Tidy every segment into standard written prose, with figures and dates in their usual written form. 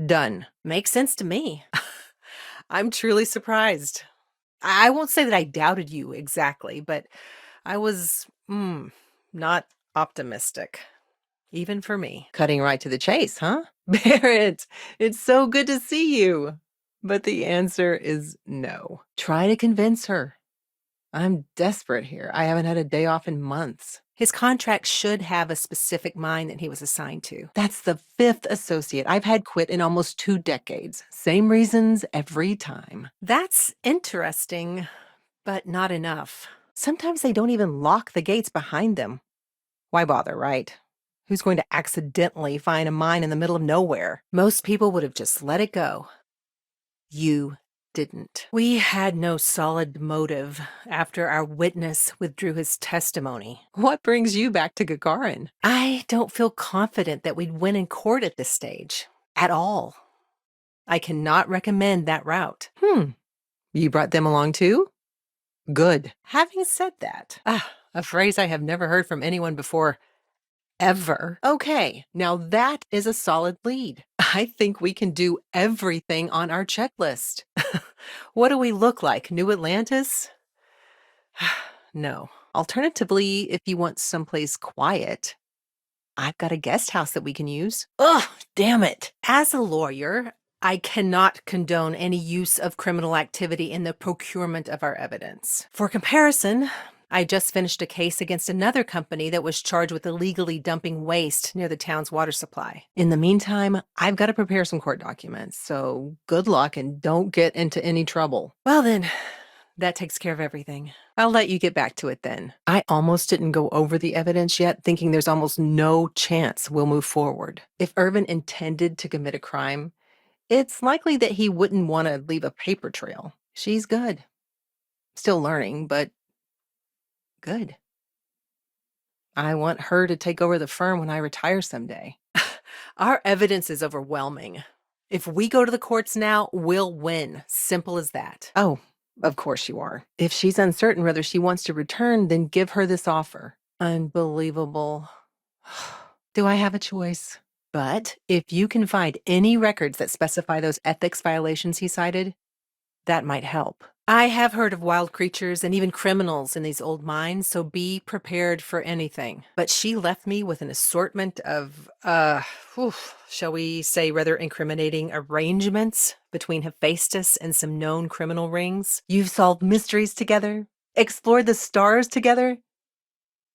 Done. Makes sense to me. I'm truly surprised. I won't say that I doubted you exactly, but I was, not optimistic. Even for me. Cutting right to the chase, huh? Barrett, it's so good to see you. But the answer is no. Try to convince her. I'm desperate here. I haven't had a day off in months. His contract should have a specific mine that he was assigned to. That's the fifth associate I've had quit in almost 2 decades. Same reasons every time. That's interesting, but not enough. Sometimes they don't even lock the gates behind them. Why bother, right? Who's going to accidentally find a mine in the middle of nowhere? Most people would have just let it go. You didn't. We had no solid motive after our witness withdrew his testimony. What brings you back to Gagarin? I don't feel confident that we'd win in court at this stage. At all. I cannot recommend that route. You brought them along too? Good. Having said that, A phrase I have never heard from anyone before. Ever. Okay, now that is a solid lead. I think we can do everything on our checklist. What do we look like? New Atlantis? No. Alternatively, if you want someplace quiet, I've got a guest house that we can use. Ugh, damn it. as a lawyer, I cannot condone any use of criminal activity in the procurement of our evidence. For comparison, I just finished a case against another company that was charged with illegally dumping waste near the town's water supply. In the meantime, I've got to prepare some court documents, so good luck and don't get into any trouble. Well then, that takes care of everything. I'll let you get back to it then. I almost didn't go over the evidence yet, thinking there's almost no chance we'll move forward. If Irvin intended to commit a crime, it's likely that he wouldn't want to leave a paper trail. She's good. Still learning, but good. I want her to take over the firm when I retire someday. Our evidence is overwhelming. If we go to the courts now, we'll win. Simple as that. Oh, of course you are. If she's uncertain whether she wants to return, then give her this offer. Unbelievable. Do I have a choice? But if you can find any records that specify those ethics violations he cited, that might help. I have heard of wild creatures and even criminals in these old mines, so be prepared for anything. But she left me with an assortment of, shall we say, rather incriminating arrangements between Hephaestus and some known criminal rings. You've solved mysteries together, explored the stars together,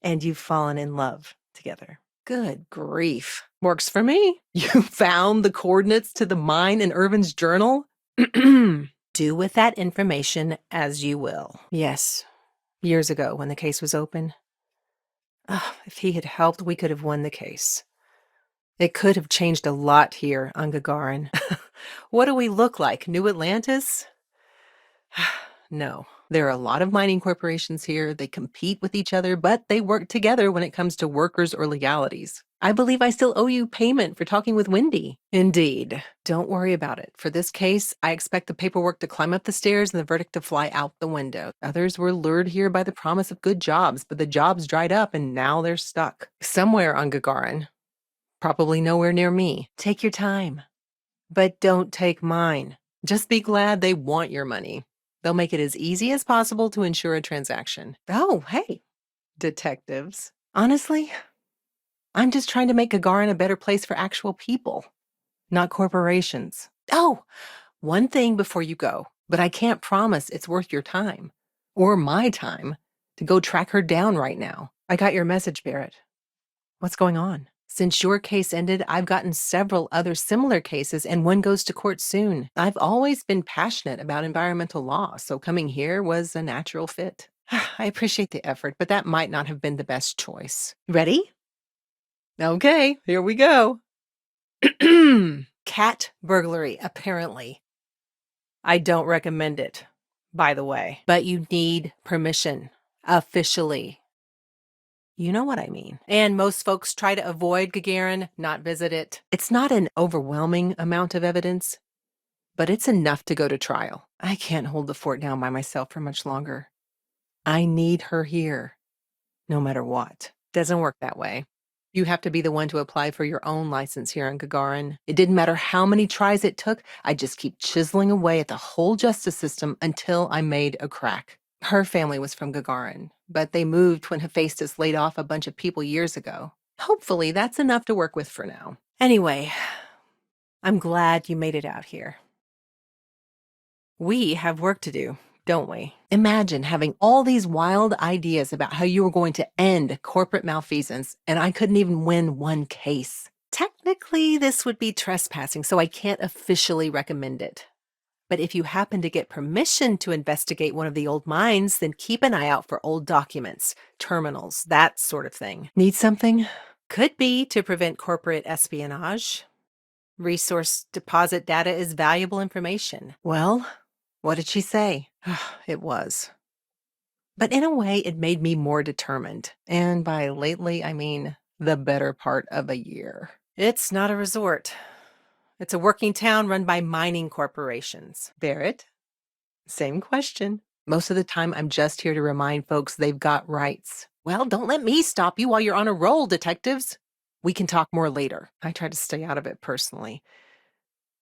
and you've fallen in love together. Good grief. Works for me. You found the coordinates to the mine in Irvin's journal? Do with that information as you will. Yes. Years ago, when the case was open. If he had helped, we could have won the case. It could have changed a lot here on Gagarin. What do we look like? New Atlantis? No. There are a lot of mining corporations here. They compete with each other, but they work together when it comes to workers or legalities. I believe I still owe you payment for talking with Wendy. Indeed. Don't worry about it. For this case, I expect the paperwork to climb up the stairs and the verdict to fly out the window. Others were lured here by the promise of good jobs, but the jobs dried up and now they're stuck. Somewhere on Gagarin. Probably nowhere near me. Take your time. But don't take mine. Just be glad they want your money. They'll make it as easy as possible to ensure a transaction. Oh, hey, detectives. Honestly, I'm just trying to make Gagarin a better place for actual people, not corporations. Oh, one thing before you go, but I can't promise it's worth your time, or my time, to go track her down right now. I got your message, Barrett. What's going on? Since your case ended, I've gotten several other similar cases, and one goes to court soon. I've always been passionate about environmental law, so coming here was a natural fit. I appreciate the effort, but that might not have been the best choice. Ready? Okay, here we go. Cat burglary, apparently. I don't recommend it, by the way. But you need permission, officially. You know what I mean. And most folks try to avoid Gagarin, not visit it. It's not an overwhelming amount of evidence, but it's enough to go to trial. I can't hold the fort down by myself for much longer. I need her here, no matter what. Doesn't work that way. You have to be the one to apply for your own license here in Gagarin. It didn't matter how many tries it took, I'd just keep chiseling away at the whole justice system until I made a crack. Her family was from Gagarin, but they moved when Hephaestus laid off a bunch of people years ago. Hopefully, that's enough to work with for now. Anyway, I'm glad you made it out here. We have work to do, don't we? Imagine having all these wild ideas about how you were going to end corporate malfeasance, and I couldn't even win one case. Technically, this would be trespassing, so I can't officially recommend it. But if you happen to get permission to investigate one of the old mines, then keep an eye out for old documents, terminals, that sort of thing. Need something? Could be to prevent corporate espionage. Resource deposit data is valuable information. Well, what did she say? It was. But in a way, it made me more determined. And by lately, I mean the better part of a year. It's not a resort. It's a working town run by mining corporations. Barrett, same question. Most of the time, I'm just here to remind folks they've got rights. Well, don't let me stop you while you're on a roll, detectives. We can talk more later. I try to stay out of it personally.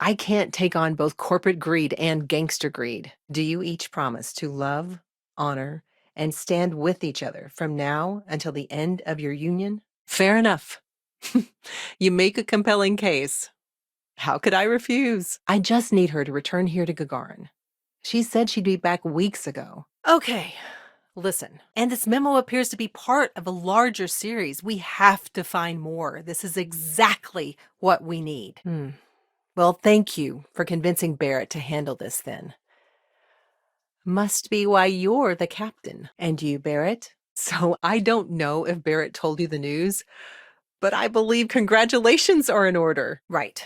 I can't take on both corporate greed and gangster greed. Do you each promise to love, honor, and stand with each other from now until the end of your union? Fair enough. You make a compelling case. How could I refuse? I just need her to return here to Gagarin. She said she'd be back weeks ago. Okay, listen. And this memo appears to be part of a larger series. We have to find more. This is exactly what we need. Well, thank you for convincing Barrett to handle this then. Must be why you're the captain. And you, Barrett? So I don't know if Barrett told you the news, but I believe congratulations are in order. Right.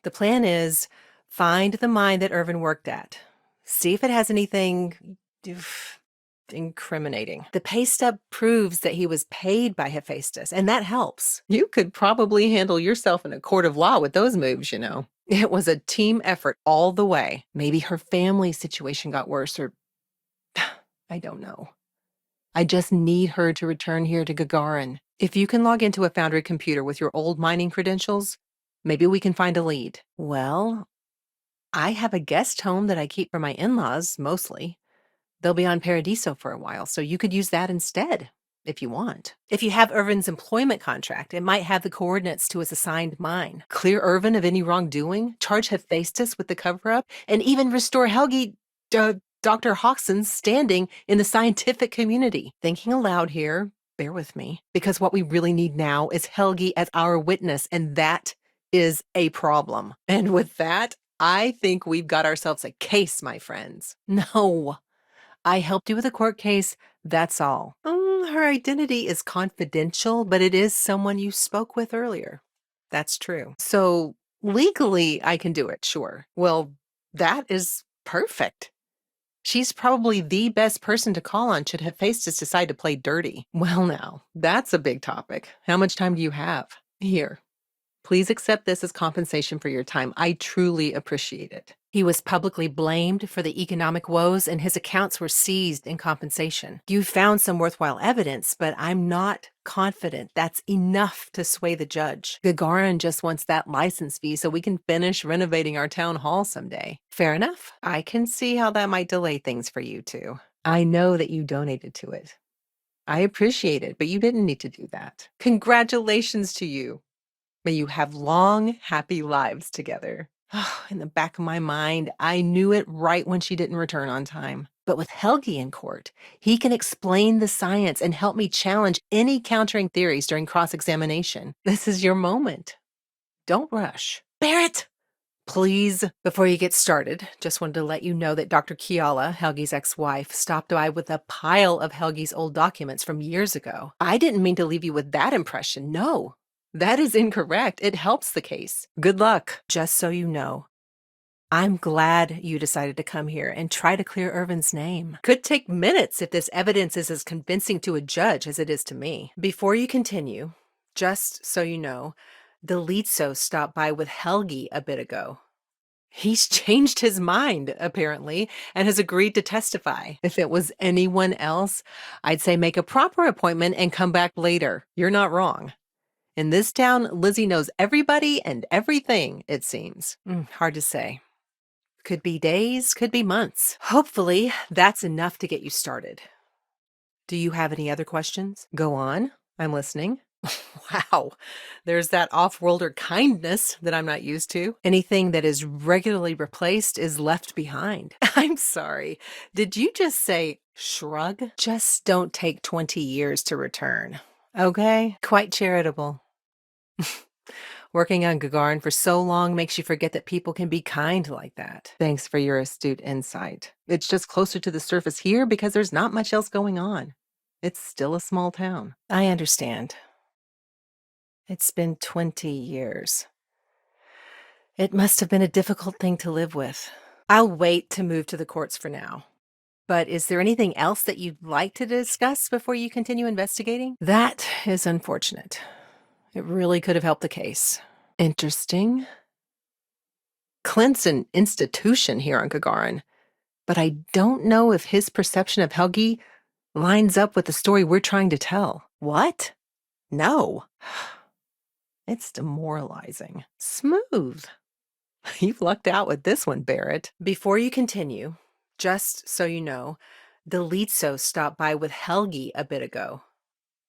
The plan is find the mine that Irvin worked at. See if it has anything incriminating. The pay stub proves that he was paid by Hephaestus, and that helps. You could probably handle yourself in a court of law with those moves, you know. It was a team effort all the way. Maybe her family situation got worse, or I don't know. I just need her to return here to Gagarin. If you can log into a Foundry computer with your old mining credentials, maybe we can find a lead. Well, I have a guest home that I keep for my in-laws, mostly. They'll be on Paradiso for a while, so you could use that instead, if you want. If you have Irvin's employment contract, it might have the coordinates to his assigned mine. Clear Irvin of any wrongdoing, charge Hephaestus with the cover-up, and even restore Helgi, Dr. Hawkson's standing in the scientific community. Thinking aloud here, bear with me, because what we really need now is Helgi as our witness, and that is a problem. And with that, I think we've got ourselves a case, my friends. No, I helped you with a court case, that's all. Her identity is confidential, but it is someone you spoke with earlier. That's true. So legally, I can do it, sure. Well, that is perfect. She's probably the best person to call on should Hephaestus decide to play dirty. Well, now, that's a big topic. How much time do you have? Here, please accept this as compensation for your time. I truly appreciate it. He was publicly blamed for the economic woes, and his accounts were seized in compensation. You found some worthwhile evidence, but I'm not confident that's enough to sway the judge. Gagarin just wants that license fee so we can finish renovating our town hall someday. Fair enough. I can see how that might delay things for you two. I know that you donated to it. I appreciate it, but you didn't need to do that. Congratulations to you. May you have long, happy lives together. In the back of my mind, I knew it right when she didn't return on time. But with Helgi in court, he can explain the science and help me challenge any countering theories during cross-examination. This is your moment. Don't rush. Barrett! Please. Before you get started, just wanted to let you know that Dr. Kiala, Helgi's ex-wife, stopped by with a pile of Helgi's old documents from years ago. I didn't mean to leave you with that impression, no. That is incorrect. It helps the case. Good luck. Just so you know, I'm glad you decided to come here and try to clear Irvin's name. Could take minutes if this evidence is as convincing to a judge as it is to me. Before you continue, just so you know, Delitso stopped by with Helgi a bit ago. He's changed his mind, apparently, and has agreed to testify. If it was anyone else, I'd say make a proper appointment and come back later. You're not wrong. In this town, Lizzie knows everybody and everything, it seems. Hard to say. Could be days, could be months. Hopefully, that's enough to get you started. Do you have any other questions? Go on. I'm listening. Wow, there's that off-worlder kindness that I'm not used to. Anything that is regularly replaced is left behind. I'm sorry. Did you just say shrug? Just don't take 20 years to return. Okay? Quite charitable. Working on Gagarin for so long makes you forget that people can be kind like that. Thanks for your astute insight. It's just closer to the surface here because there's not much else going on. It's still a small town. I understand. It's been 20 years. It must have been a difficult thing to live with. I'll wait to move to the courts for now. But is there anything else that you'd like to discuss before you continue investigating? That is unfortunate. It really could have helped the case. Interesting. Clint's an institution here on Gagarin, but I don't know if his perception of Helgi lines up with the story we're trying to tell. What? No. It's demoralizing. Smooth. You've lucked out with this one, Barrett. Before you continue, just so you know, Delitso stopped by with Helgi a bit ago.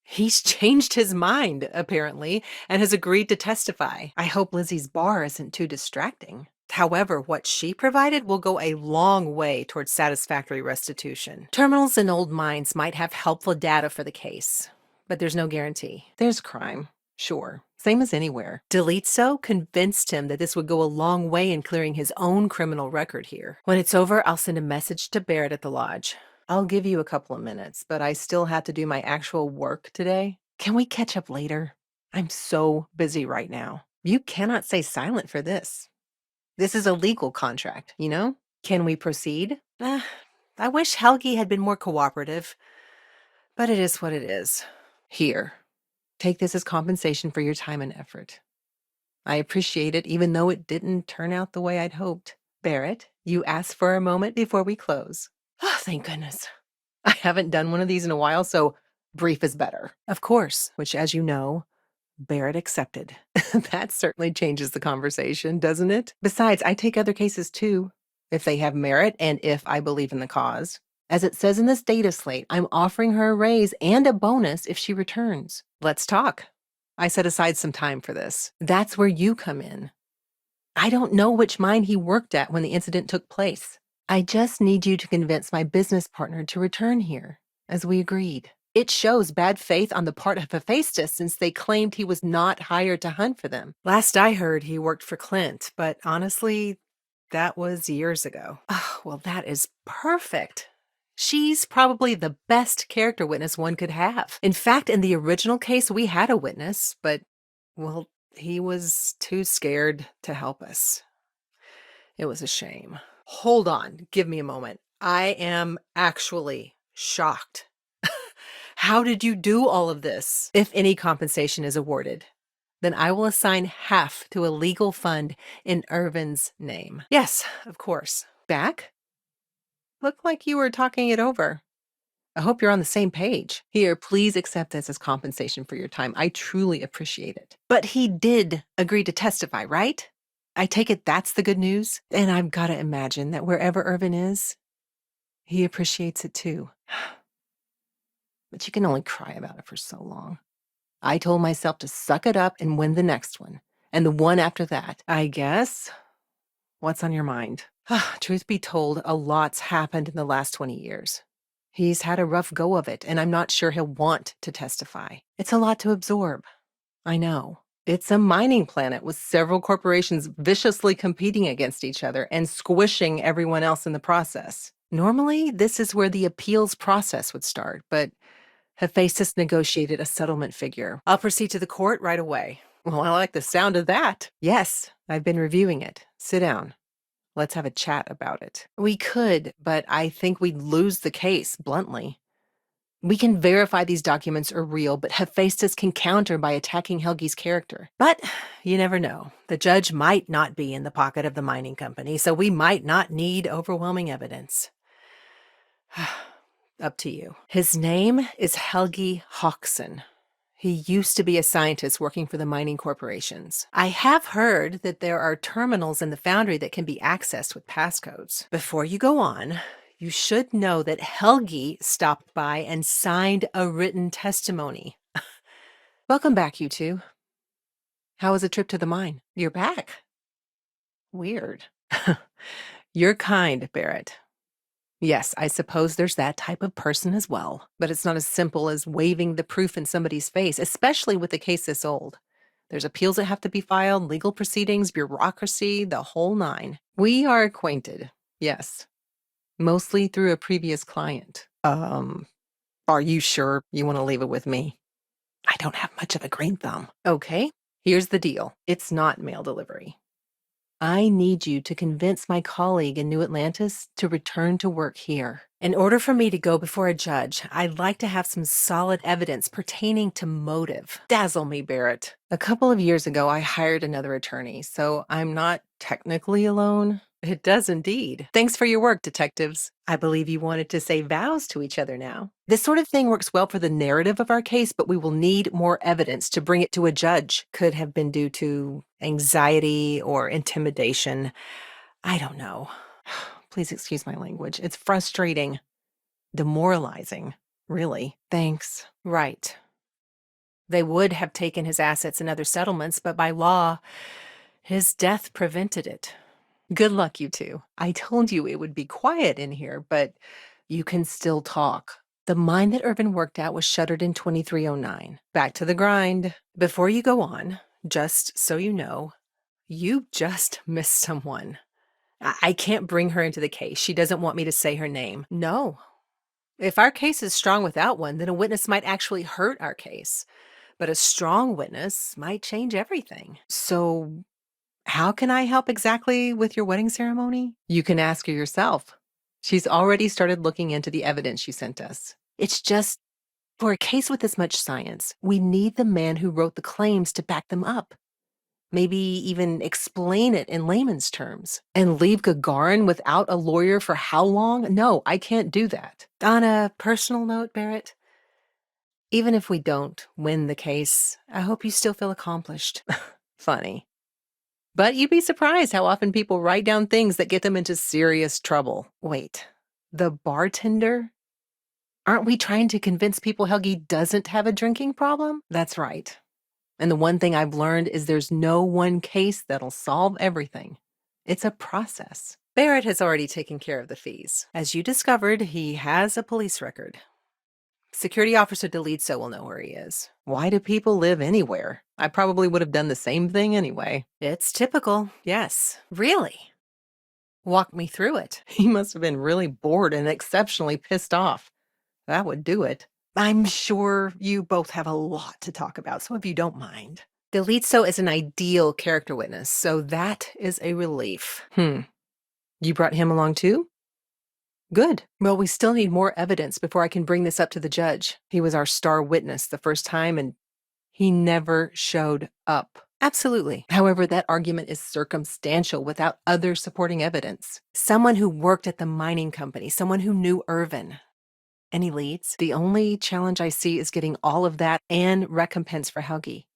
He's changed his mind, apparently, and has agreed to testify. I hope Lizzie's bar isn't too distracting. However, what she provided will go a long way towards satisfactory restitution. Terminals and old mines might have helpful data for the case, but there's no guarantee. There's crime. Sure. Same as anywhere. Delitso convinced him that this would go a long way in clearing his own criminal record here. When it's over, I'll send a message to Barrett at the lodge. I'll give you a couple of minutes, but I still have to do my actual work today. Can we catch up later? I'm so busy right now. You cannot stay silent for this. This is a legal contract, you know? Can we proceed? I wish Helgi had been more cooperative, but it is what it is. Here, take this as compensation for your time and effort. I appreciate it, even though it didn't turn out the way I'd hoped. Barrett, you asked for a moment before we close. Oh, thank goodness. I haven't done one of these in a while, so brief is better. Of course. Which, as you know, Barrett accepted. That certainly changes the conversation, doesn't it? Besides, I take other cases too, if they have merit and if I believe in the cause. As it says in this data slate, I'm offering her a raise and a bonus if she returns. Let's talk. I set aside some time for this. That's where you come in. I don't know which mine he worked at when the incident took place. I just need you to convince my business partner to return here, as we agreed. It shows bad faith on the part of Hephaestus since they claimed he was not hired to hunt for them. Last I heard, he worked for Clint, but honestly, that was years ago. Oh, well, that is perfect. She's probably the best character witness one could have. In fact, in the original case, we had a witness, but, well, he was too scared to help us. It was a shame. Hold on, give me a moment. I am actually shocked. How did you do all of this? If any compensation is awarded, then I will assign half to a legal fund in Irvin's name. Yes, of course. Back? Looked like you were talking it over. I hope you're on the same page. Here, please accept this as compensation for your time. I truly appreciate it. But he did agree to testify, right? I take it that's the good news? And I've got to imagine that wherever Irvin is, he appreciates it too. But you can only cry about it for so long. I told myself to suck it up and win the next one. And the one after that. I guess. What's on your mind? Truth be told, a lot's happened in the last 20 years. He's had a rough go of it, and I'm not sure he'll want to testify. It's a lot to absorb. I know. It's a mining planet with several corporations viciously competing against each other and squishing everyone else in the process. Normally, this is where the appeals process would start, but Hephaestus negotiated a settlement figure. I'll proceed to the court right away. Well, I like the sound of that. Yes, I've been reviewing it. Sit down. Let's have a chat about it. We could, but I think we'd lose the case, bluntly. We can verify these documents are real, but Hephaestus can counter by attacking Helgi's character. But you never know. The judge might not be in the pocket of the mining company, so we might not need overwhelming evidence. Up to you. His name is Helgi Hawkson. He used to be a scientist working for the mining corporations. I have heard that there are terminals in the foundry that can be accessed with passcodes. Before you go on, you should know that Helgi stopped by and signed a written testimony. Welcome back, you two. How was the trip to the mine? You're back. Weird. You're kind, Barrett. Yes, I suppose there's that type of person as well, but it's not as simple as waving the proof in somebody's face, especially with a case this old. There's appeals that have to be filed, legal proceedings, bureaucracy, the whole nine. We are acquainted, yes, mostly through a previous client. Are you sure you want to leave it with me? I don't have much of a green thumb. Okay, here's the deal. It's not mail delivery. I need you to convince my colleague in New Atlantis to return to work here. In order for me to go before a judge, I'd like to have some solid evidence pertaining to motive. Dazzle me, Barrett. A couple of years ago, I hired another attorney, so I'm not technically alone. It does indeed. Thanks for your work, detectives. I believe you wanted to say vows to each other now. This sort of thing works well for the narrative of our case, but we will need more evidence to bring it to a judge. Could have been due to anxiety or intimidation. I don't know. Please excuse my language. It's frustrating, demoralizing, really. Thanks. Right. They would have taken his assets and other settlements, but by law, his death prevented it. Good luck, you two. I told you it would be quiet in here, but you can still talk. The mine that Irvin worked at was shuttered in 2309. Back to the grind. Before you go on, just so you know, you just missed someone. I can't bring her into the case. She doesn't want me to say her name. No. If our case is strong without one, then a witness might actually hurt our case. But a strong witness might change everything. So how can I help exactly with your wedding ceremony? You can ask her yourself. She's already started looking into the evidence you sent us. It's just, for a case with this much science, we need the man who wrote the claims to back them up. Maybe even explain it in layman's terms. And leave Gagarin without a lawyer for how long? No, I can't do that. On a personal note, Barrett, even if we don't win the case, I hope you still feel accomplished. Funny. But you'd be surprised how often people write down things that get them into serious trouble. Wait, the bartender? Aren't we trying to convince people Helgi doesn't have a drinking problem? That's right. And the one thing I've learned is there's no one case that'll solve everything. It's a process. Barrett has already taken care of the fees. As you discovered, he has a police record. Security Officer Delitso will know where he is. Why do people live anywhere? I probably would have done the same thing anyway. It's typical, yes. Really? Walk me through it. He must have been really bored and exceptionally pissed off. That would do it. I'm sure you both have a lot to talk about, so if you don't mind. Delitso is an ideal character witness, so that is a relief. You brought him along too? Good. Well, we still need more evidence before I can bring this up to the judge. He was our star witness the first time, and he never showed up. Absolutely. However, that argument is circumstantial without other supporting evidence. Someone who worked at the mining company, someone who knew Irvin. Any leads? The only challenge I see is getting all of that and recompense for Helgi.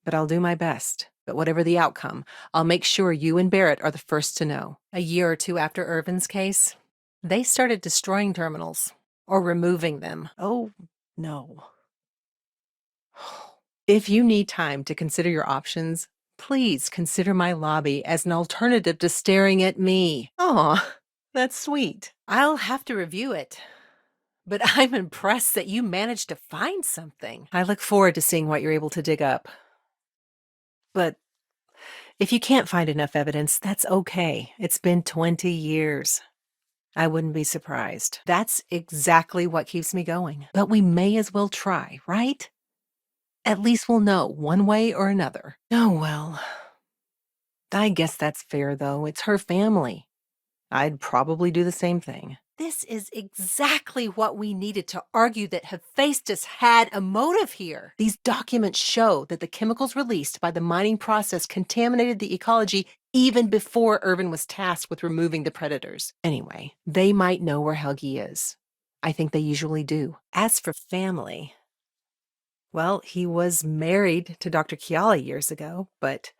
But I'll do my best. But whatever the outcome, I'll make sure you and Barrett are the first to know. A year or two after Irvin's case, they started destroying terminals or removing them. Oh, no. If you need time to consider your options, please consider my lobby as an alternative to staring at me. Aw, that's sweet. I'll have to review it. But I'm impressed that you managed to find something. I look forward to seeing what you're able to dig up. But if you can't find enough evidence, that's okay. It's been 20 years. I wouldn't be surprised. That's exactly what keeps me going. But we may as well try, right? At least we'll know one way or another. Oh, well. I guess that's fair, though. It's her family. I'd probably do the same thing. This is exactly what we needed to argue that Hephaestus had a motive here. These documents show that the chemicals released by the mining process contaminated the ecology even before Irvin was tasked with removing the predators. Anyway, they might know where Helgi is. I think they usually do. As for family, Well, he was married to Dr. Chiali years ago, but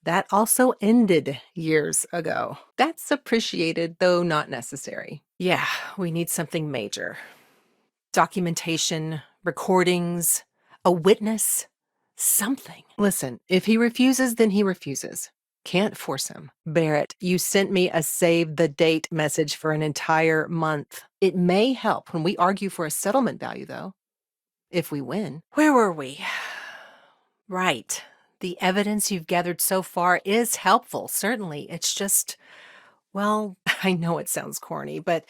that also ended years ago. That's appreciated, though not necessary. Yeah, we need something major. Documentation, recordings, a witness, something. Listen, if he refuses, then he refuses. Can't force him. Barrett, you sent me a save the date message for an entire month. It may help when we argue for a settlement value, though. If we win. Where were we? Right. The evidence you've gathered so far is helpful, certainly. It's just, well, I know it sounds corny, but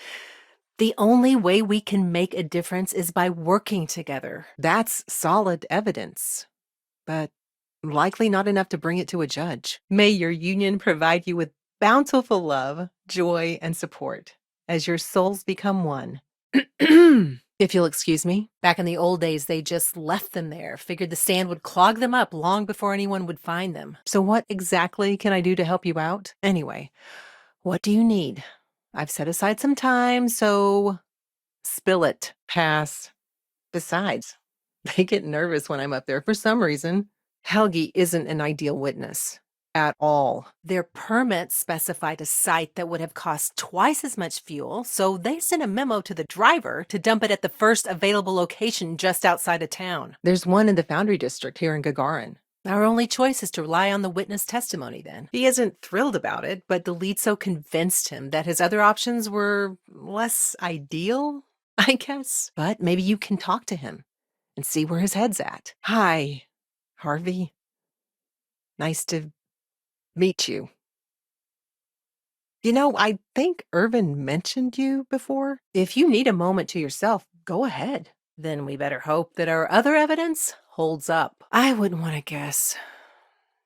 the only way we can make a difference is by working together. That's solid evidence, but likely not enough to bring it to a judge. May your union provide you with bountiful love, joy, and support as your souls become one. If you'll excuse me. Back in the old days, they just left them there, figured the sand would clog them up long before anyone would find them. So what exactly can I do to help you out? Anyway, what do you need? I've set aside some time, so spill it. Pass. Besides, they get nervous when I'm up there for some reason. Helgi isn't an ideal witness. At all. Their permit specified a site that would have cost twice as much fuel, so they sent a memo to the driver to dump it at the first available location just outside of town. There's one in the Foundry District here in Gagarin. Our only choice is to rely on the witness testimony then. He isn't thrilled about it, but Delitso convinced him that his other options were less ideal, I guess. But maybe you can talk to him and see where his head's at. Hi, Harvey. Nice to meet you. You know, I think Irvin mentioned you before. If you need a moment to yourself, go ahead. Then we better hope that our other evidence holds up. I wouldn't want to guess.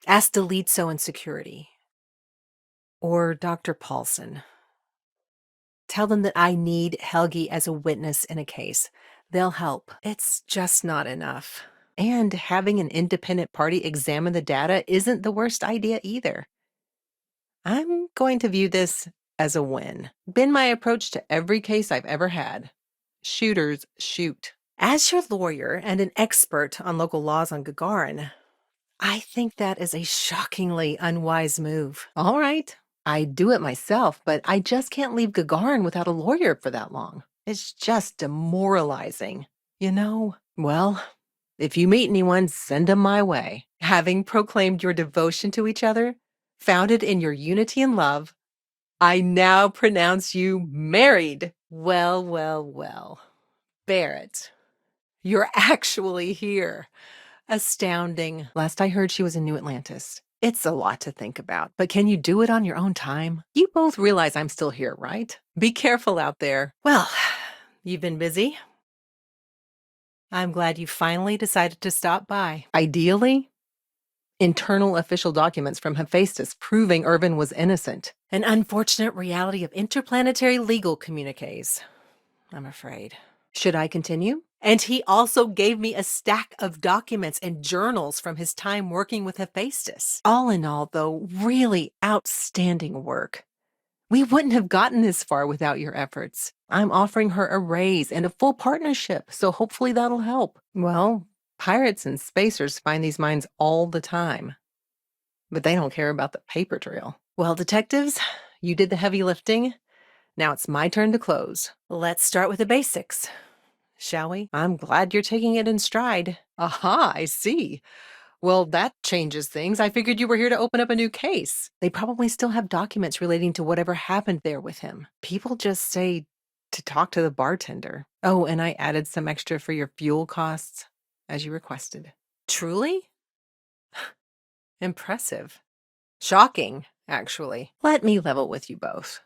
Ask Delitso in security. Or Dr. Paulson. Tell them that I need Helgi as a witness in a case. They'll help. It's just not enough. And having an independent party examine the data isn't the worst idea either. I'm going to view this as a win. Been my approach to every case I've ever had. Shooters shoot. As your lawyer and an expert on local laws on Gagarin, I think that is a shockingly unwise move. All right, I'd do it myself, but I just can't leave Gagarin without a lawyer for that long. It's just demoralizing, you know? Well, if you meet anyone, send them my way. Having proclaimed your devotion to each other, founded in your unity and love, I now pronounce you married. Well, well, well. Barrett, you're actually here. Astounding. Last I heard, she was in New Atlantis. It's a lot to think about, but can you do it on your own time? You both realize I'm still here, right? Be careful out there. Well, you've been busy. I'm glad you finally decided to stop by. Ideally, internal official documents from Hephaestus proving Irvin was innocent. An unfortunate reality of interplanetary legal communiques, I'm afraid. Should I continue? And he also gave me a stack of documents and journals from his time working with Hephaestus. All in all, though, really outstanding work. We wouldn't have gotten this far without your efforts. I'm offering her a raise and a full partnership, so hopefully that'll help. Well, pirates and spacers find these mines all the time, but they don't care about the paper trail. Well, detectives, you did the heavy lifting. Now it's my turn to close. Let's start with the basics, shall we? I'm glad you're taking it in stride. Aha, I see. Well, that changes things. I figured you were here to open up a new case. They probably still have documents relating to whatever happened there with him. People just say to talk to the bartender. Oh, and I added some extra for your fuel costs, as you requested. Truly? Impressive. Shocking, actually. Let me level with you both.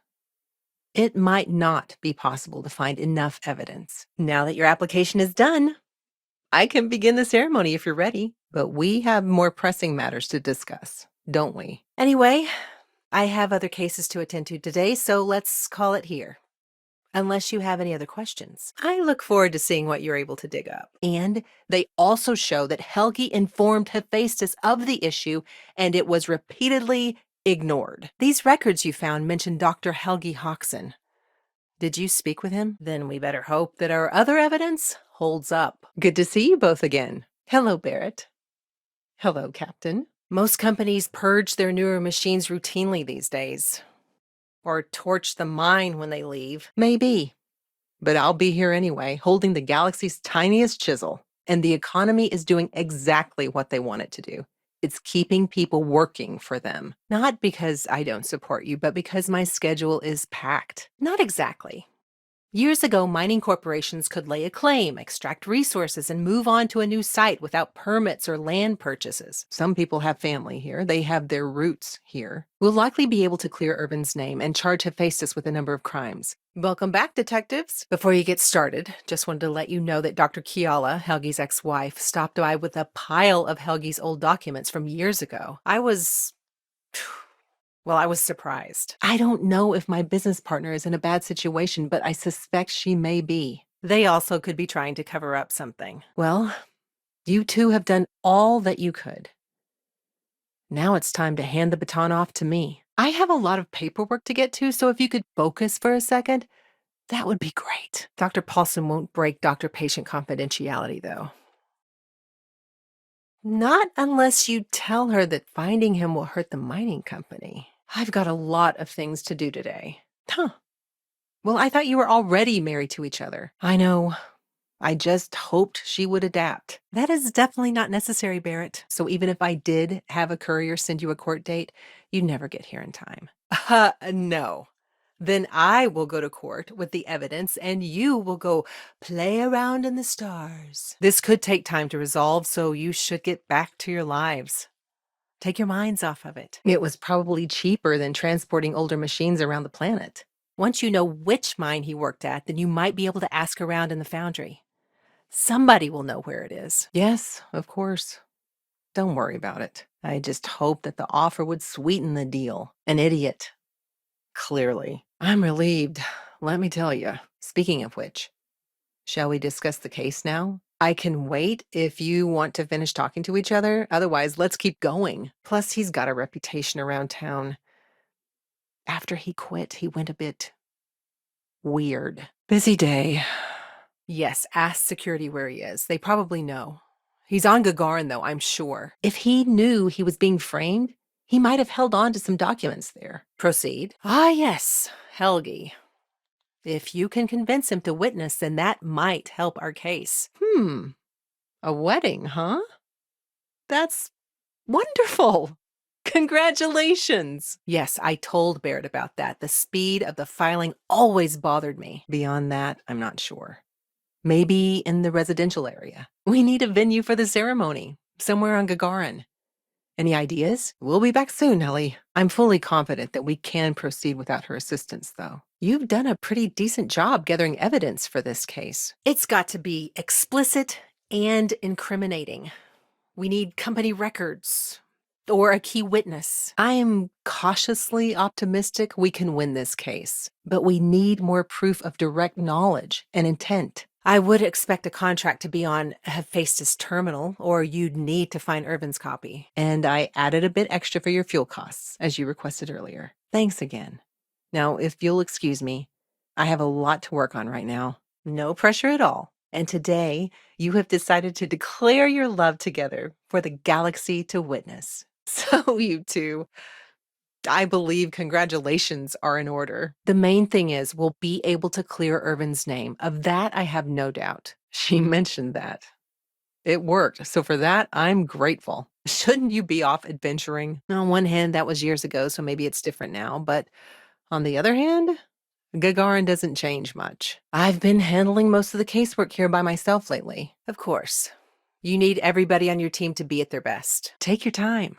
It might not be possible to find enough evidence. Now that your application is done, I can begin the ceremony if you're ready. But we have more pressing matters to discuss, don't we? Anyway, I have other cases to attend to today, so let's call it here. Unless you have any other questions. I look forward to seeing what you're able to dig up. And they also show that Helgi informed Hephaestus of the issue, and it was repeatedly ignored. These records you found mention Dr. Helgi Hoxson. Did you speak with him? Then we better hope that our other evidence holds up. Good to see you both again. Hello, Barrett. Hello, Captain. Most companies purge their newer machines routinely these days. Or torch the mine when they leave. Maybe, but I'll be here anyway, holding the galaxy's tiniest chisel. And the economy is doing exactly what they want it to do. It's keeping people working for them. Not because I don't support you, but because my schedule is packed. Not exactly. Years ago, mining corporations could lay a claim, extract resources, and move on to a new site without permits or land purchases. Some people have family here. They have their roots here. We'll likely be able to clear Urban's name and charge Hephaestus with a number of crimes. Welcome back, detectives. Before you get started, just wanted to let you know that Dr. Kiala, Helgi's ex-wife, stopped by with a pile of Helgi's old documents from years ago. I was surprised. I don't know if my business partner is in a bad situation, but I suspect she may be. They also could be trying to cover up something. Well, you two have done all that you could. Now it's time to hand the baton off to me. I have a lot of paperwork to get to, so if you could focus for a second, that would be great. Dr. Paulson won't break doctor-patient confidentiality, though. Not unless you tell her that finding him will hurt the mining company. I've got a lot of things to do today. Huh. Well, I thought you were already married to each other. I know. I just hoped she would adapt. That is definitely not necessary, Barrett. So even if I did have a courier send you a court date, you'd never get here in time. No. Then I will go to court with the evidence and you will go play around in the stars. This could take time to resolve, so you should get back to your lives. Take your minds off of it. It was probably cheaper than transporting older machines around the planet. Once you know which mine he worked at, then you might be able to ask around in the foundry. Somebody will know where it is. Yes, of course. Don't worry about it. I just hoped that the offer would sweeten the deal. An idiot. Clearly. I'm relieved, let me tell you. Speaking of which, shall we discuss the case now? I can wait if you want to finish talking to each other. Otherwise, let's keep going. Plus, he's got a reputation around town. After he quit, he went a bit weird. Busy day. Yes, ask security where he is. They probably know. He's on Gagarin, though, I'm sure. If he knew he was being framed, he might have held on to some documents there. Proceed. Ah, yes, Helgi. If you can convince him to witness, then that might help our case. A wedding, huh? That's wonderful. Congratulations. Yes, I told Barrett about that. The speed of the filing always bothered me. Beyond that, I'm not sure. Maybe in the residential area. We need a venue for the ceremony, somewhere on Gagarin. Any ideas? We'll be back soon, Ellie. I'm fully confident that we can proceed without her assistance, though. You've done a pretty decent job gathering evidence for this case. It's got to be explicit and incriminating. We need company records or a key witness. I am cautiously optimistic we can win this case, but we need more proof of direct knowledge and intent. I would expect a contract to be on Hephaestus terminal, or you'd need to find Irvin's copy. And I added a bit extra for your fuel costs, as you requested earlier. Thanks again. Now, if you'll excuse me, I have a lot to work on right now. No pressure at all. And today, you have decided to declare your love together for the galaxy to witness. So, you two, I believe congratulations are in order. The main thing is we'll be able to clear Irvin's name. Of that, I have no doubt. She mentioned that. It worked, so for that, I'm grateful. Shouldn't you be off adventuring? On one hand, that was years ago, so maybe it's different now, but on the other hand, Gagarin doesn't change much. I've been handling most of the casework here by myself lately. Of course. You need everybody on your team to be at their best. Take your time.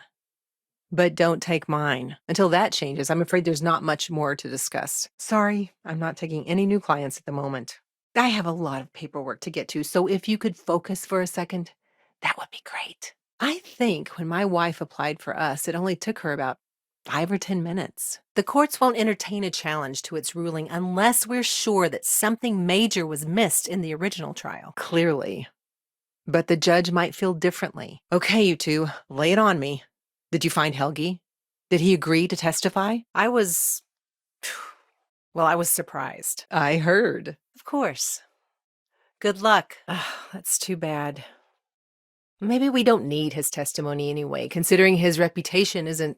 But don't take mine. Until that changes, I'm afraid there's not much more to discuss. Sorry, I'm not taking any new clients at the moment. I have a lot of paperwork to get to, so if you could focus for a second, that would be great. I think when my wife applied for us, it only took her about 5 or 10 minutes. The courts won't entertain a challenge to its ruling unless we're sure that something major was missed in the original trial. Clearly. But the judge might feel differently. Okay, you two, lay it on me. Did you find Helgi? Did he agree to testify? I was surprised. I heard. Of course. Good luck. That's too bad. Maybe we don't need his testimony anyway, considering his reputation isn't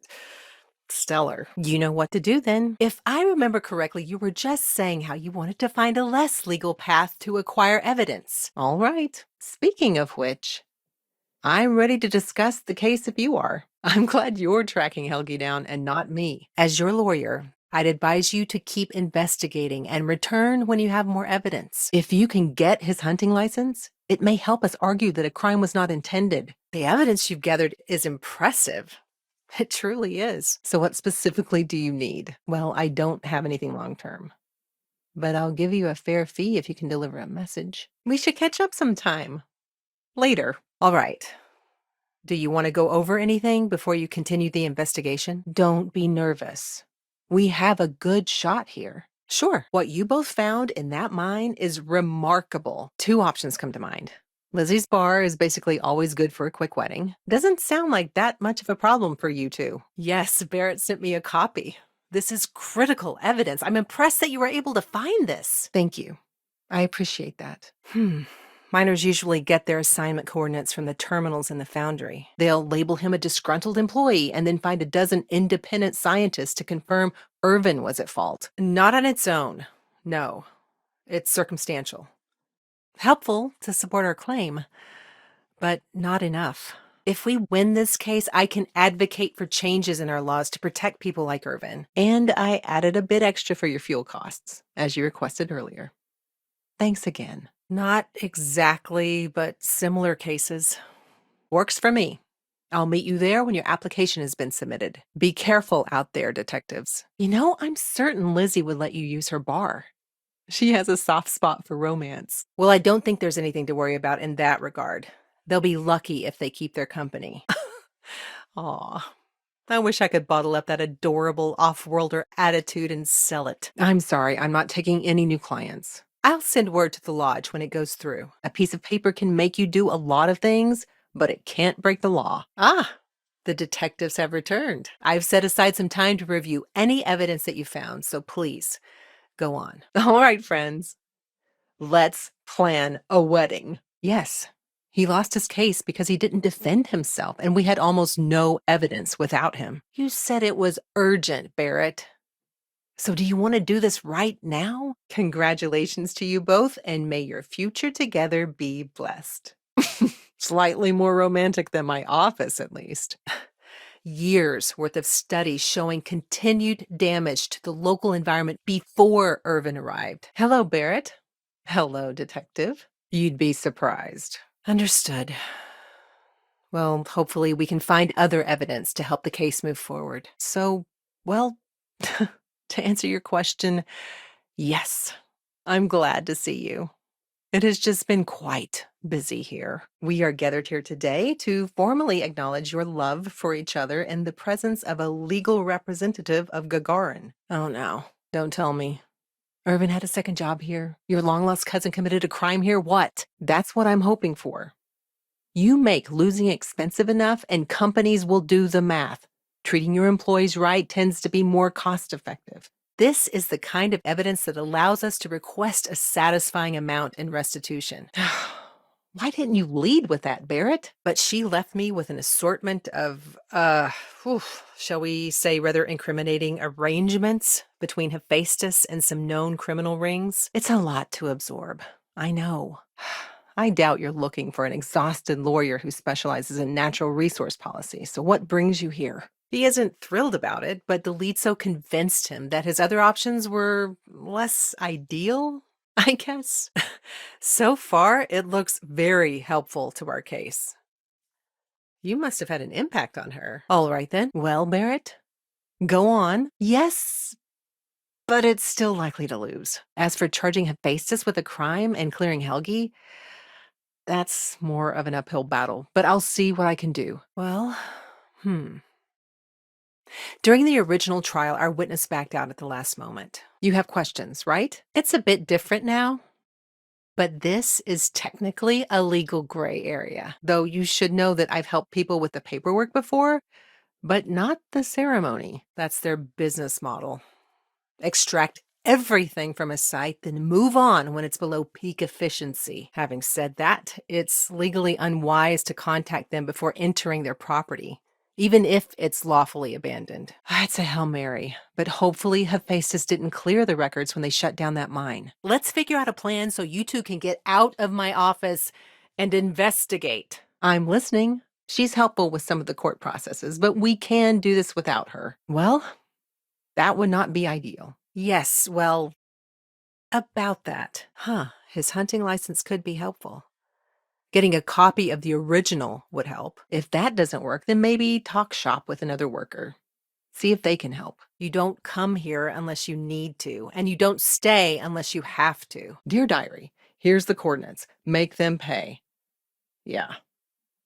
stellar. You know what to do then. If I remember correctly, you were just saying how you wanted to find a less legal path to acquire evidence. All right. Speaking of which, I'm ready to discuss the case if you are. I'm glad you're tracking Helgi down and not me. As your lawyer, I'd advise you to keep investigating and return when you have more evidence. If you can get his hunting license, it may help us argue that a crime was not intended. The evidence you've gathered is impressive. It truly is. So what specifically do you need? Well, I don't have anything long term, but I'll give you a fair fee if you can deliver a message. We should catch up sometime. Later. All right. Do you want to go over anything before you continue the investigation? Don't be nervous. We have a good shot here. Sure. What you both found in that mine is remarkable. 2 options come to mind. Lizzie's bar is basically always good for a quick wedding. Doesn't sound like that much of a problem for you two. Yes, Barrett sent me a copy. This is critical evidence. I'm impressed that you were able to find this. Thank you. I appreciate that. Miners usually get their assignment coordinates from the terminals in the foundry. They'll label him a disgruntled employee and then find a dozen independent scientists to confirm Irvin was at fault. Not on its own. No. It's circumstantial. Helpful to support our claim, but not enough. If we win this case, I can advocate for changes in our laws to protect people like Irvin. And I added a bit extra for your fuel costs, as you requested earlier. Thanks again. Not exactly, but similar cases. Works for me. I'll meet you there when your application has been submitted. Be careful out there, detectives. You know, I'm certain Lizzie would let you use her bar. She has a soft spot for romance. Well, I don't think there's anything to worry about in that regard. They'll be lucky if they keep their company. Aw. I wish I could bottle up that adorable off-worlder attitude and sell it. I'm sorry, I'm not taking any new clients. I'll send word to the lodge when it goes through. A piece of paper can make you do a lot of things, but it can't break the law. Ah, the detectives have returned. I've set aside some time to review any evidence that you found, so please, go on. All right, friends. Let's plan a wedding. Yes, he lost his case because he didn't defend himself, and we had almost no evidence without him. You said it was urgent, Barrett. So do you want to do this right now? Congratulations to you both, and may your future together be blessed. Slightly more romantic than my office, at least. Years worth of studies showing continued damage to the local environment before Irvin arrived. Hello, Barrett. Hello, detective. You'd be surprised. Understood. Well, hopefully we can find other evidence to help the case move forward. So, well, to answer your question, yes, I'm glad to see you. It has just been quite busy here. We are gathered here today to formally acknowledge your love for each other in the presence of a legal representative of Gagarin. Oh no, don't tell me. Irvin had a second job here. Your long-lost cousin committed a crime here. What? That's what I'm hoping for. You make losing expensive enough, and companies will do the math. Treating your employees right tends to be more cost-effective. This is the kind of evidence that allows us to request a satisfying amount in restitution. Why didn't you lead with that, Barrett? But she left me with an assortment of, shall we say, rather incriminating arrangements between Hephaestus and some known criminal rings. It's a lot to absorb. I know. I doubt you're looking for an exhausted lawyer who specializes in natural resource policy. So what brings you here? He isn't thrilled about it, but the lead so convinced him that his other options were less ideal, I guess. So far, it looks very helpful to our case. You must have had an impact on her. All right, then. Well, Barrett, go on. Yes, but it's still likely to lose. As for charging Hephaestus with a crime and clearing Helgi, that's more of an uphill battle, but I'll see what I can do. Well, During the original trial, our witness backed out at the last moment. You have questions, right? It's a bit different now, but this is technically a legal gray area. Though you should know that I've helped people with the paperwork before, but not the ceremony. That's their business model. Extract everything from a site, then move on when it's below peak efficiency. Having said that, it's legally unwise to contact them before entering their property, even if it's lawfully abandoned. It's a Hail Mary, but hopefully Hephaestus didn't clear the records when they shut down that mine. Let's figure out a plan so you two can get out of my office and investigate. I'm listening. She's helpful with some of the court processes, but we can do this without her. Well, that would not be ideal. Yes, well, about that. His hunting license could be helpful. Getting a copy of the original would help. If that doesn't work, then maybe talk shop with another worker. See if they can help. You don't come here unless you need to, and you don't stay unless you have to. Dear Diary, here's the coordinates. Make them pay. Yeah.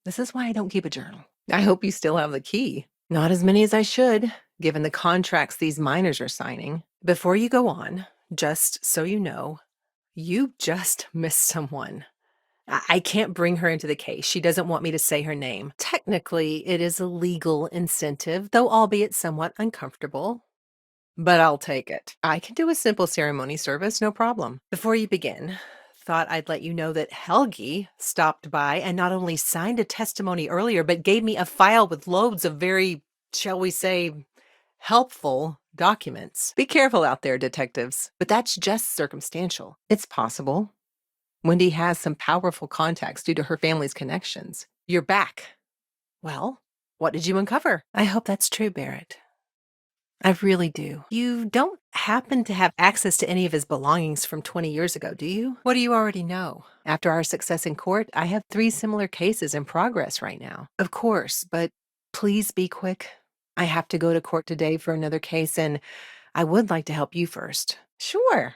This is why I don't keep a journal. I hope you still have the key. Not as many as I should, given the contracts these miners are signing. Before you go on, just so you know, you just missed someone. I can't bring her into the case. She doesn't want me to say her name. Technically, it is a legal incentive, though albeit somewhat uncomfortable. But I'll take it. I can do a simple ceremony service, no problem. Before you begin, thought I'd let you know that Helgi stopped by and not only signed a testimony earlier, but gave me a file with loads of very, shall we say, helpful documents. Be careful out there, detectives. But that's just circumstantial. It's possible. Wendy has some powerful contacts due to her family's connections. You're back. Well, what did you uncover? I hope that's true, Barrett. I really do. You don't happen to have access to any of his belongings from 20 years ago, do you? What do you already know? After our success in court, I have 3 similar cases in progress right now. Of course, but please be quick. I have to go to court today for another case, and I would like to help you first. Sure.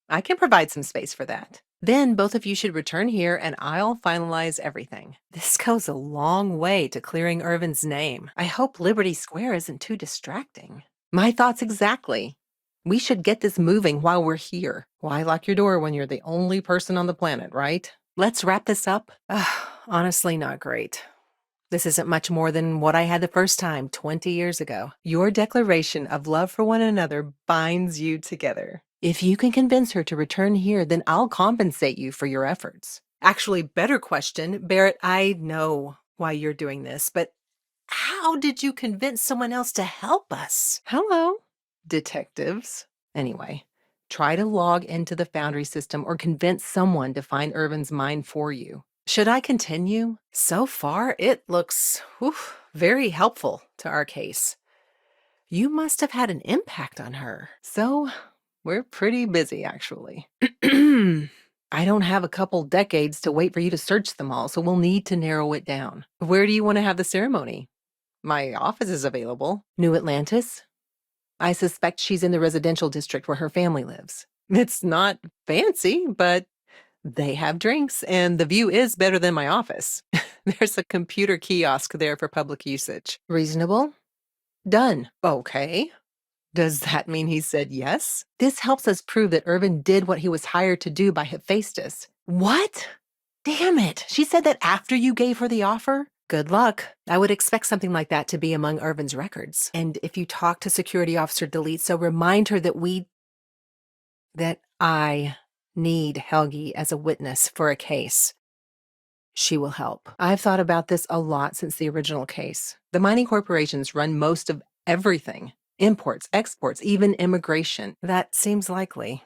I can provide some space for that. Then both of you should return here, and I'll finalize everything. This goes a long way to clearing Irvin's name. I hope Liberty Square isn't too distracting. My thoughts exactly. We should get this moving while we're here. Why lock your door when you're the only person on the planet, right? Let's wrap this up. Honestly, not great. This isn't much more than what I had the first time 20 years ago. Your declaration of love for one another binds you together. If you can convince her to return here, then I'll compensate you for your efforts. Actually, better question, Barrett, I know why you're doing this, but how did you convince someone else to help us? Hello, detectives. Anyway, try to log into the Foundry system or convince someone to find Irvin's mine for you. Should I continue? So far, it looks very helpful to our case. You must have had an impact on her. So, we're pretty busy, actually. I don't have a couple decades to wait for you to search them all, so we'll need to narrow it down. Where do you want to have the ceremony? My office is available. New Atlantis? I suspect she's in the residential district where her family lives. It's not fancy, but they have drinks, and the view is better than my office. There's a computer kiosk there for public usage. Reasonable? Done. Okay. Does that mean he said yes? This helps us prove that Irvin did what he was hired to do by Hephaestus. What? Damn it. She said that after you gave her the offer? Good luck. I would expect something like that to be among Irvin's records. And if you talk to Security Officer Delito, remind her that I need Helgi as a witness for a case. She will help. I've thought about this a lot since the original case. The mining corporations run most of everything. Imports, exports, even immigration. That seems likely.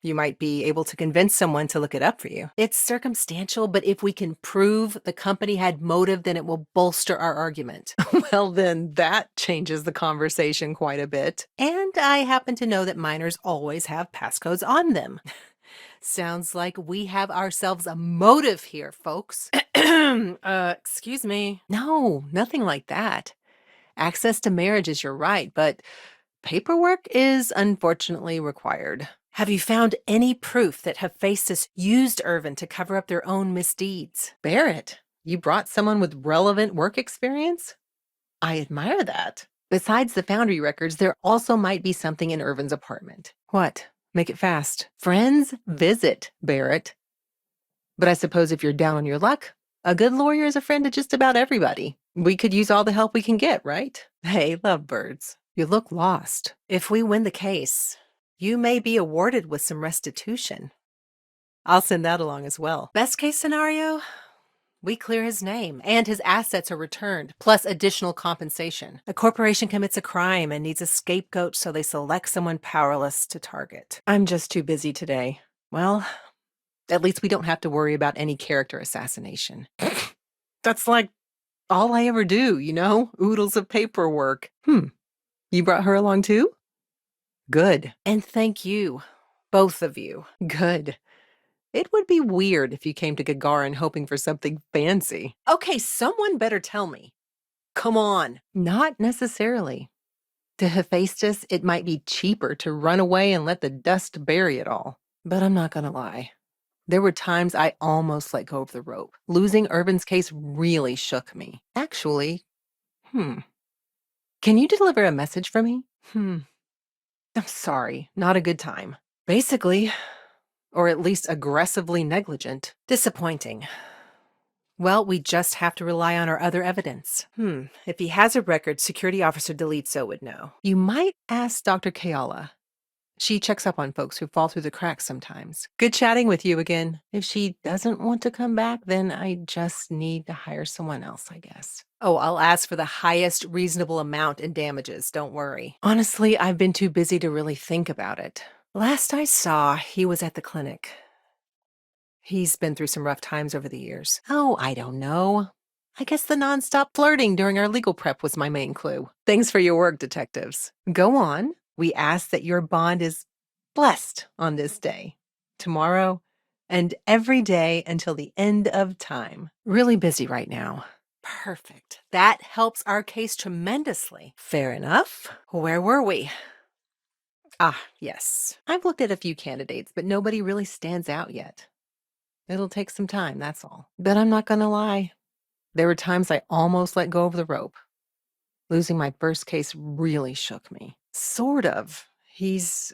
You might be able to convince someone to look it up for you. It's circumstantial, but if we can prove the company had motive, then it will bolster our argument. Well, then that changes the conversation quite a bit. And I happen to know that miners always have passcodes on them. Sounds like we have ourselves a motive here, folks. Excuse me. No, nothing like that. Access to marriage is your right, but paperwork is unfortunately required. Have you found any proof that Hephaestus used Irvin to cover up their own misdeeds? Barrett, you brought someone with relevant work experience? I admire that. Besides the Foundry records, there also might be something in Irvin's apartment. What? Make it fast. Friends visit, Barrett. But I suppose if you're down on your luck, a good lawyer is a friend to just about everybody. We could use all the help we can get, right? Hey, lovebirds, you look lost. If we win the case, You may be awarded with some restitution. I'll send that along as well. Best case scenario, we clear his name and his assets are returned, plus additional compensation. A corporation commits a crime and needs a scapegoat, so they select someone powerless to target. I'm just too busy today. Well, at least we don't have to worry about any character assassination. That's like all I ever do, Oodles of paperwork. You brought her along too? Good. And thank you, both of you. Good. It would be weird if you came to Gagarin hoping for something fancy. Okay, someone better tell me. Come on. Not necessarily. To Hephaestus, it might be cheaper to run away and let the dust bury it all. But I'm not gonna lie. There were times I almost let go of the rope. Losing Irvin's case really shook me. Actually, can you deliver a message for me? I'm sorry, not a good time. Basically, or at least aggressively negligent. Disappointing. Well, we just have to rely on our other evidence. If he has a record, security officer Delizzo would know. You might ask Dr. Kayala. She checks up on folks who fall through the cracks sometimes. Good chatting with you again. If she doesn't want to come back, then I just need to hire someone else, I guess. Oh, I'll ask for the highest reasonable amount in damages, don't worry. Honestly, I've been too busy to really think about it. Last I saw, he was at the clinic. He's been through some rough times over the years. Oh, I don't know. I guess the nonstop flirting during our legal prep was my main clue. Thanks for your work, detectives. Go on. We ask that your bond is blessed on this day, tomorrow, and every day until the end of time. Really busy right now. Perfect. That helps our case tremendously. Fair enough. Where were we? Ah, yes. I've looked at a few candidates, but nobody really stands out yet. It'll take some time, that's all. But I'm not gonna lie. There were times I almost let go of the rope. Losing my first case really shook me. Sort of. He's,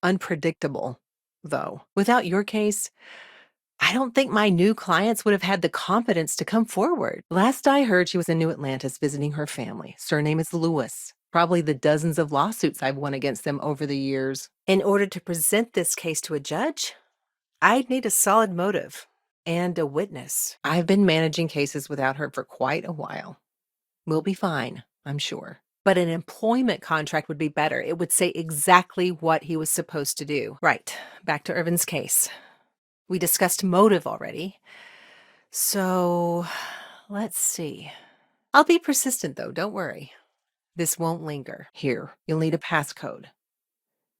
unpredictable, though. Without your case, I don't think my new clients would have had the confidence to come forward. Last I heard, she was in New Atlantis visiting her family. Surname is Lewis. Probably the dozens of lawsuits I've won against them over the years. In order to present this case to a judge, I'd need a solid motive and a witness. I've been managing cases without her for quite a while. We'll be fine, I'm sure. But an employment contract would be better. It would say exactly what he was supposed to do. Right, back to Irvin's case. We discussed motive already. So, let's see. I'll be persistent, though, don't worry. This won't linger. Here, you'll need a passcode.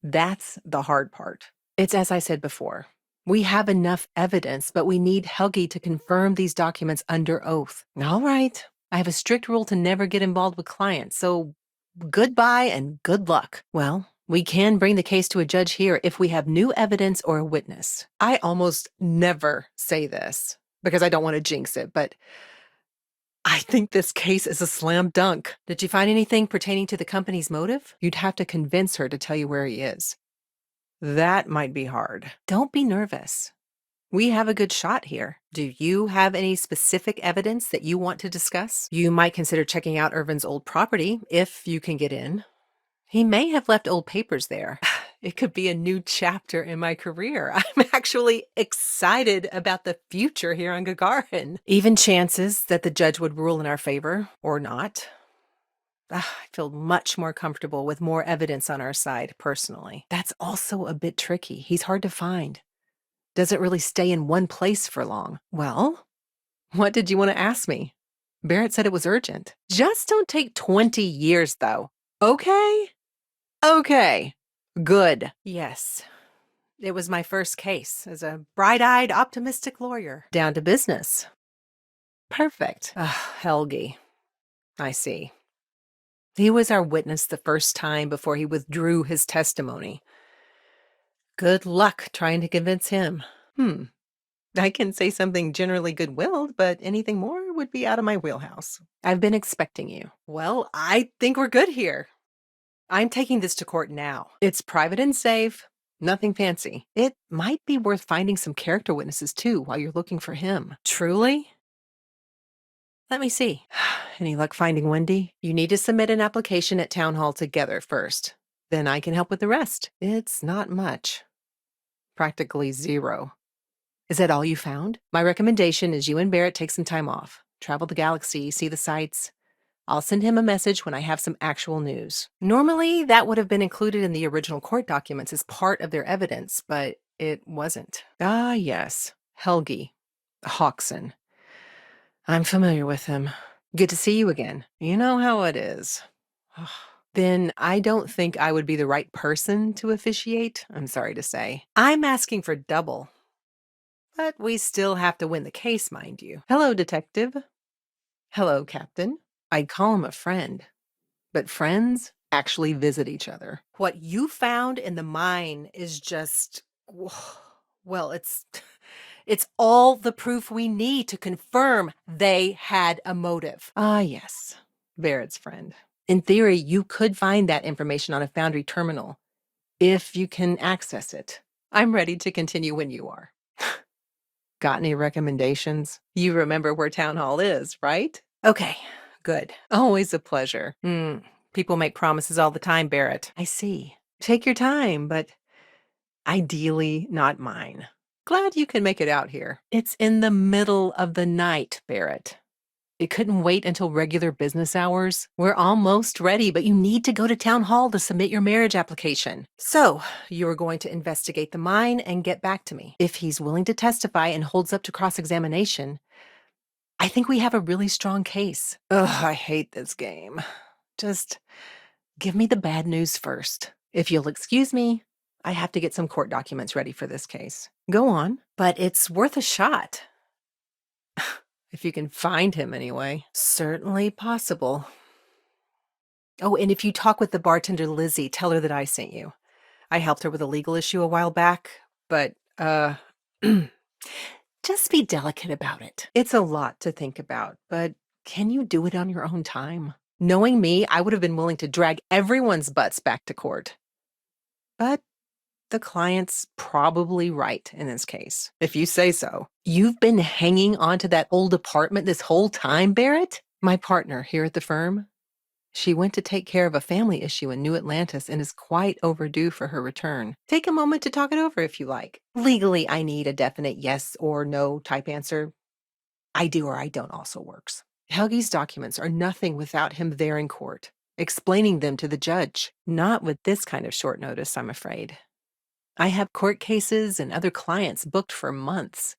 That's the hard part. It's as I said before. We have enough evidence, but we need Helgi to confirm these documents under oath. All right. I have a strict rule to never get involved with clients, so goodbye and good luck. Well, we can bring the case to a judge here if we have new evidence or a witness. I almost never say this because I don't want to jinx it, but I think this case is a slam dunk. Did you find anything pertaining to the company's motive? You'd have to convince her to tell you where he is. That might be hard. Don't be nervous. We have a good shot here. Do you have any specific evidence that you want to discuss? You might consider checking out Irvin's old property, if you can get in. He may have left old papers there. It could be a new chapter in my career. I'm actually excited about the future here on Gagarin. Even chances that the judge would rule in our favor, or not. I feel much more comfortable with more evidence on our side, personally. That's also a bit tricky. He's hard to find. Doesn't really stay in one place for long. Well, what did you want to ask me? Barrett said it was urgent. Just don't take 20 years, though. Okay? Okay. Good. Yes. It was my first case as a bright-eyed, optimistic lawyer. Down to business. Perfect. Helgi. I see. He was our witness the first time before he withdrew his testimony. Good luck trying to convince him. I can say something generally good-willed, but anything more would be out of my wheelhouse. I've been expecting you. Well, I think we're good here. I'm taking this to court now. It's private and safe. Nothing fancy. It might be worth finding some character witnesses, too, while you're looking for him. Truly? Let me see. Any luck finding Wendy? You need to submit an application at Town Hall together first. Then I can help with the rest. It's not much. Practically zero. Is that all you found? My recommendation is you and Barrett take some time off. Travel the galaxy, see the sights. I'll send him a message when I have some actual news. Normally, that would have been included in the original court documents as part of their evidence, but it wasn't. Ah, yes. Helgi. Hawkson. I'm familiar with him. Good to see you again. You know how it is. Then I don't think I would be the right person to officiate, I'm sorry to say. I'm asking for double. But we still have to win the case, mind you. Hello, Detective. Hello, Captain. I'd call him a friend. But friends actually visit each other. What you found in the mine is just, well, it's all the proof we need to confirm they had a motive. Ah, yes. Barrett's friend. In theory, you could find that information on a Foundry terminal, if you can access it. I'm ready to continue when you are. Got any recommendations? You remember where Town Hall is, right? Okay, good. Always a pleasure. People make promises all the time, Barrett. I see. Take your time, but ideally not mine. Glad you can make it out here. It's in the middle of the night, Barrett. It couldn't wait until regular business hours. We're almost ready, but you need to go to Town Hall to submit your marriage application. So, you're going to investigate the mine and get back to me. If he's willing to testify and holds up to cross-examination, I think we have a really strong case. Ugh, I hate this game. Just give me the bad news first. If you'll excuse me, I have to get some court documents ready for this case. Go on. But it's worth a shot. If you can find him anyway. Certainly possible. Oh, and if you talk with the bartender Lizzie, tell her that I sent you. I helped her with a legal issue a while back, but, just be delicate about it. It's a lot to think about, but can you do it on your own time? Knowing me, I would have been willing to drag everyone's butts back to court. But the client's probably right in this case, if you say so. You've been hanging on to that old apartment this whole time, Barrett? My partner here at the firm, she went to take care of a family issue in New Atlantis and is quite overdue for her return. Take a moment to talk it over if you like. Legally, I need a definite yes or no type answer. I do or I don't also works. Helgi's documents are nothing without him there in court, explaining them to the judge. Not with this kind of short notice, I'm afraid. I have court cases and other clients booked for months.